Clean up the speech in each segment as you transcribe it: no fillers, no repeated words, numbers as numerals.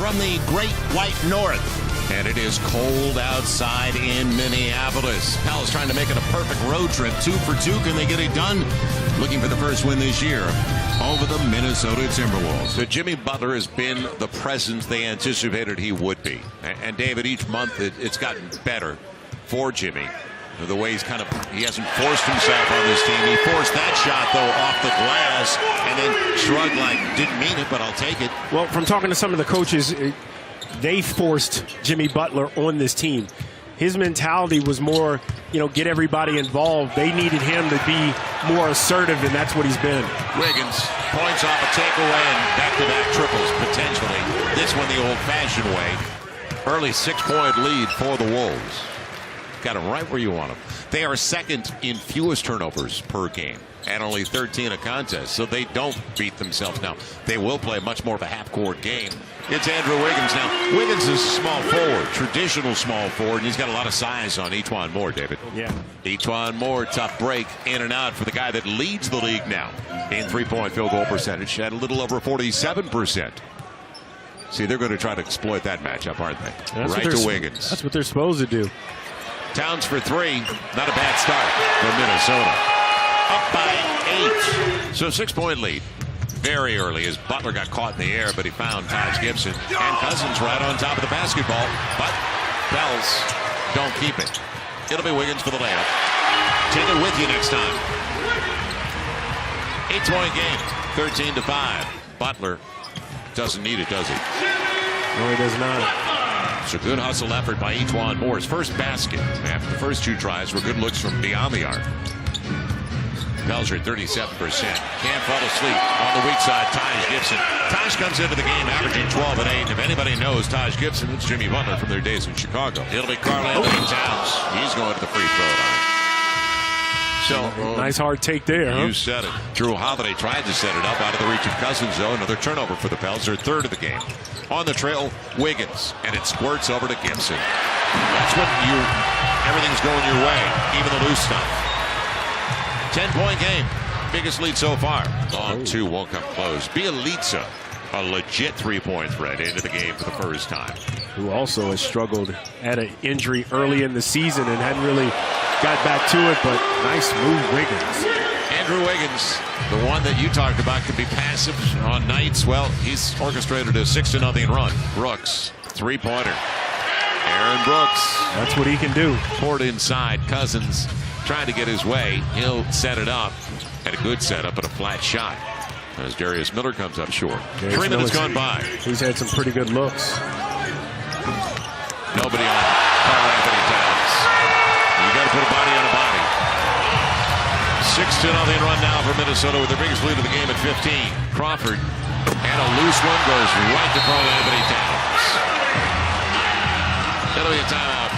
from the Great White North. And it is cold outside in Minneapolis. Pels trying to make it a perfect road trip. 2 for 2. Can they get it done? Looking for the first win this year over the Minnesota Timberwolves. So Jimmy Butler has been the presence they anticipated he would be. And David, each month it's gotten better for Jimmy. The way he hasn't forced himself on this team. He forced that shot, though, off the glass and then shrugged like, didn't mean it, but I'll take it. Well, from talking to some of the coaches, they forced Jimmy Butler on this team. His mentality was more, get everybody involved. They needed him to be more assertive, and that's what he's been. Wiggins points off a takeaway and back-to-back triples, potentially. This one the old-fashioned way. Early 6-point lead for the Wolves. Got them right where you want them. They are second in fewest turnovers per game and only 13 a contest, so they don't beat themselves. Now, they will play much more of a half-court game. It's Andrew Wiggins now. Wiggins is small forward, traditional small forward, and he's got a lot of size on E'Twaun Moore, David. Yeah. E'Twaun Moore, tough break, in and out for the guy that leads the league now in three-point field goal percentage at a little over 47%. See, they're going to try to exploit that matchup, aren't they? Right to Wiggins. That's what they're supposed to do. Towns for 3. Not a bad start for Minnesota. Up by 8. So 6-point lead. Very early as Butler got caught in the air, but he found Taj Gibson and Cousins right on top of the basketball. But Pels don't keep it. It'll be Wiggins for the layup. Take it with you next time. 8-point game. 13-5. Butler doesn't need it, does he? No, he does not. It's a good hustle effort by E'Twaun Moore. His first basket after the first 2 tries were good looks from beyond the arc. Pels are at 37%. Can't fall asleep on the weak side. Taj Gibson. Taj comes into the game averaging 12 and 8. If anybody knows Taj Gibson, it's Jimmy Butler from their days in Chicago. It'll be Karl-Anthony Towns. He's going to the free throw line. So nice hard take there, huh? You said it. Drew Holiday tried to set it up out of the reach of Cousins, though. Another turnover for the Pels. Their 3rd of the game. On the trail, Wiggins, and it squirts over to Gibson. That's when everything's going your way, even the loose stuff. 10-point game, biggest lead so far. Long 2 won't come close. Bielitsa, a legit 3-point threat into the game for the first time. Who also has struggled at an injury early in the season and hadn't really got back to it, but nice move, Wiggins. Andrew Wiggins, the one that you talked about could be passive on nights. Well, he's orchestrated a 6-0 run. Brooks, 3-pointer. Aaron Brooks. That's what he can do. Poured inside. Cousins trying to get his way. He'll set it up. Had a good setup and a flat shot as Darius Miller comes up short. 3 minutes gone by. He's had some pretty good looks. Nobody on Karl-Anthony Towns. You got to put a body on a body. 6-0 run now for Minnesota with their biggest lead of the game at 15. Crawford, and a loose one goes right to Karl-Anthony Towns. It'll be a timeout.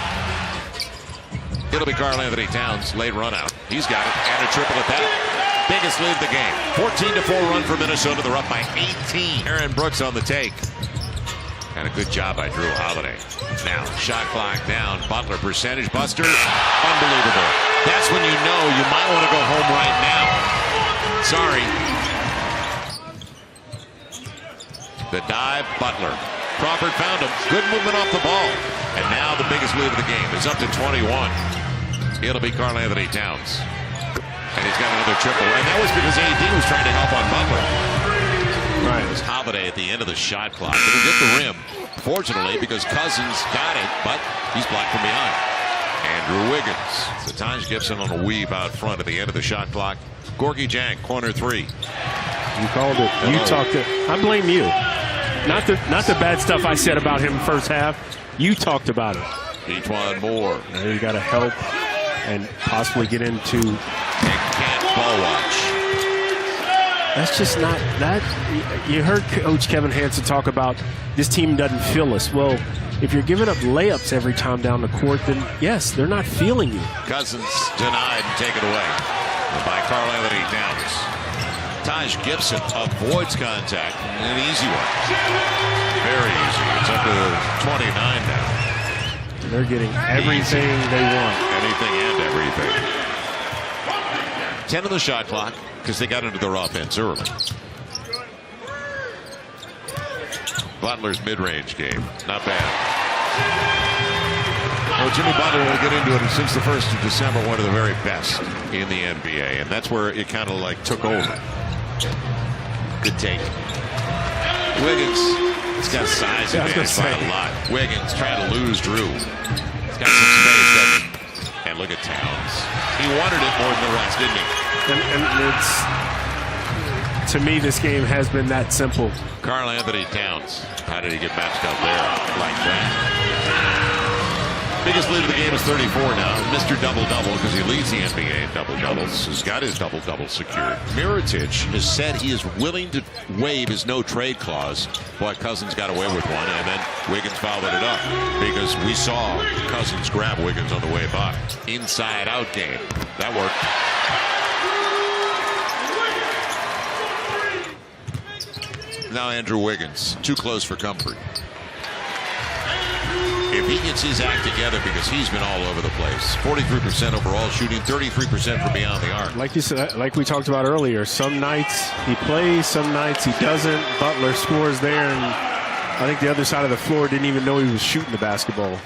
It'll be Karl-Anthony Towns, late run out. He's got it, and a triple at that. Biggest lead of the game. 14-4 run for Minnesota. They're up by 18. Aaron Brooks on the take. And a good job by Drew Holiday. Now, shot clock down. Butler, percentage buster. Unbelievable. That's when you know you might want to go home right now. Sorry. The dive, Butler. Crawford found him. Good movement off the ball. And now the biggest lead of the game is up to 21. It'll be Karl-Anthony Towns. And he's got another triple. And that was because AD was trying to help on Butler. Right. It was Holiday at the end of the shot clock. Didn't get the rim, fortunately, because Cousins got it, but he's blocked from behind. Andrew Wiggins. So Taj Gibson on a weave out front at the end of the shot clock. Gorgie Jank, corner 3. You called it. You talked it. I blame you. Not the bad stuff I said about him first half. You talked about it. E'Twaun Moore. Now you got to help and possibly get into. And can't ball watch. That's just not that. You heard Coach Kevin Hansen talk about this team doesn't feel us. Well, if you're giving up layups every time down the court, then yes, they're not feeling you. Cousins denied and taken away by Karl-Anthony Towns. Taj Gibson avoids contact. An easy one. Very easy. It's up to 29 now. They're getting everything they want. Anything and everything. 10 on the shot clock because they got into their offense early. Butler's mid-range game. Not bad. Well, Jimmy Butler will get into it. Since the 1st of December, one of the very best in the NBA. And that's where it kind of like took over. Good take. Wiggins. He's got size advantage by a lot. Wiggins trying to lose Drew. He's got some space, doesn't he? And look at Towns. He wanted it more than the rest, didn't he? And it's, to me, this game has been that simple. Karl Anthony Towns. How did he get matched up there like that? Biggest lead of the game is 34 now. Mr. Double-Double, because he leads the NBA in double-doubles, has got his double-double secured. Mirotic has said he is willing to waive his no-trade clause. Boy, Cousins got away with one, and then Wiggins followed it up because we saw Cousins grab Wiggins on the way by. Inside-out game. That worked. Now Andrew Wiggins, too close for comfort. If he gets his act together, because he's been all over the place. 43% overall shooting, 33% from beyond the arc. Like you said, like we talked about earlier, some nights he plays, some nights he doesn't. Butler scores there, and I think the other side of the floor didn't even know he was shooting the basketball.